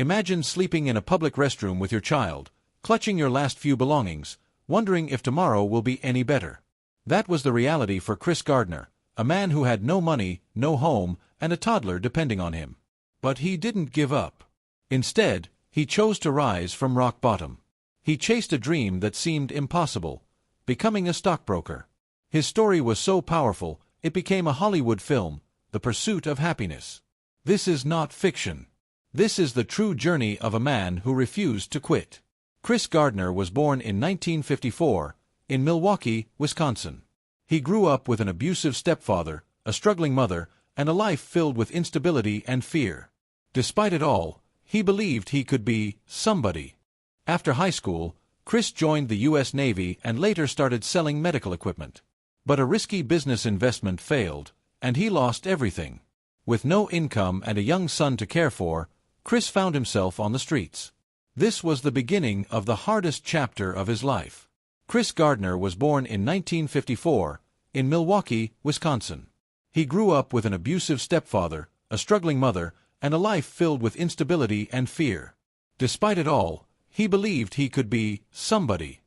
Imagine sleeping in a public restroom with your child, clutching your last few belongings, wondering if tomorrow will be any better. That was the reality for Chris Gardner, a man who had no money, no home, and a toddler depending on him. But he didn't give up. Instead, he chose to rise from rock bottom. He chased a dream that seemed impossible, becoming a stockbroker. His story was so powerful, it became a Hollywood film, The Pursuit of Happiness. This is not fiction. This is the true journey of a man who refused to quit. Chris Gardner was born in 1954, in Milwaukee, Wisconsin. He grew up with an abusive stepfather, a struggling mother, and a life filled with instability and fear. Despite it all, he believed he could be somebody. After high school, Chris joined the U.S. Navy and later started selling medical equipment. But a risky business investment failed, and he lost everything. With no income and a young son to care for, Chris found himself on the streets. This was the beginning of the hardest chapter of his life. Chris Gardner was born in 1954, in Milwaukee, Wisconsin. He grew up with an abusive stepfather, a struggling mother, and a life filled with instability and fear. Despite it all, he believed he could be somebody.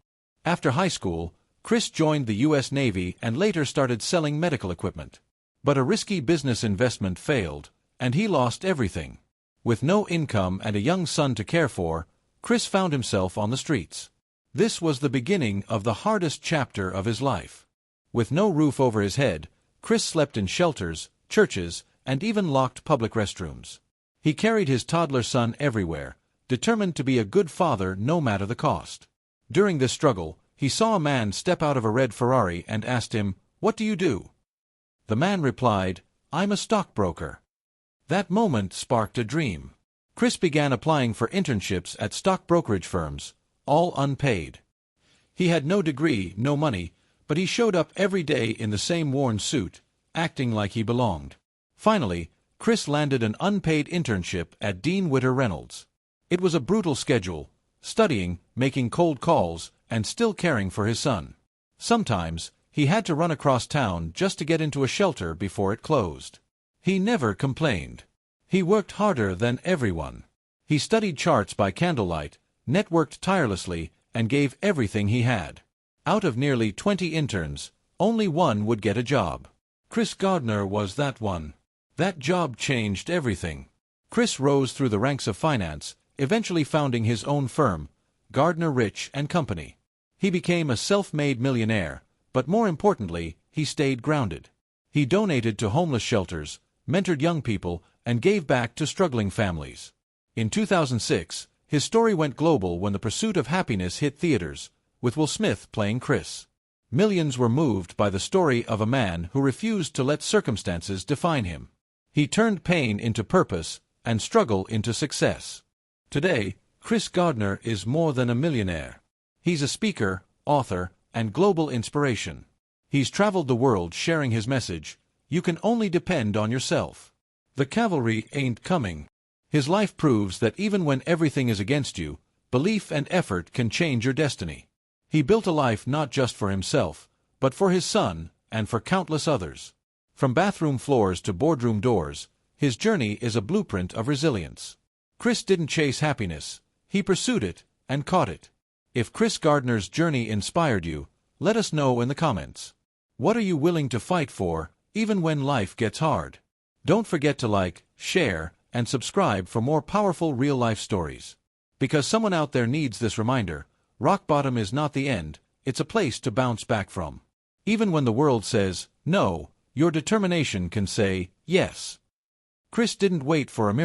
After high school, Chris joined the U.S. Navy and later started selling medical equipment. But a risky business investment failed, and he lost everything. With no income and a young son to care for, Chris found himself on the streets. This was the beginning of the hardest chapter of his life. With no roof over his head, Chris slept in shelters, churches, and even locked public restrooms. He carried his toddler son everywhere, determined to be a good father no matter the cost. During this struggle, he saw a man step out of a red Ferrari and asked him, "What do you do?" The man replied, "I'm a stockbroker." That moment sparked a dream. Chris began applying for internships at stock brokerage firms, all unpaid. He had no degree, no money, but he showed up every day in the same worn suit, acting like he belonged. Finally, Chris landed an unpaid internship at Dean Witter Reynolds. It was a brutal schedule, studying, making cold calls, and still caring for his son. Sometimes, he had to run across town just to get into a shelter before it closed. He never complained. He worked harder than everyone. He studied charts by candlelight, networked tirelessly, and gave everything he had. Out of nearly 20 interns, only one would get a job. Chris Gardner was that one. That job changed everything. Chris rose through the ranks of finance, eventually founding his own firm, Gardner Rich & Company. He became a self-made millionaire, but more importantly, he stayed grounded. He donated to homeless shelters, mentored young people, and gave back to struggling families. In 2006, his story went global when The Pursuit of Happiness hit theaters, with Will Smith playing Chris. Millions were moved by the story of a man who refused to let circumstances define him. He turned pain into purpose and struggle into success. Today, Chris Gardner is more than a millionaire. He's a speaker, author, and global inspiration. He's traveled the world sharing his message, "You can only depend on yourself. The cavalry ain't coming." His life proves that even when everything is against you, belief and effort can change your destiny. He built a life not just for himself, but for his son and for countless others. From bathroom floors to boardroom doors, his journey is a blueprint of resilience. Chris didn't chase happiness, he pursued it and caught it. If Chris Gardner's journey inspired you, let us know in the comments. What are you willing to fight for, even when life gets hard? Don't forget to like, share, and subscribe for more powerful real-life stories. Because someone out there needs this reminder, rock bottom is not the end, it's a place to bounce back from. Even when the world says no, your determination can say yes. Chris didn't wait for a miracle.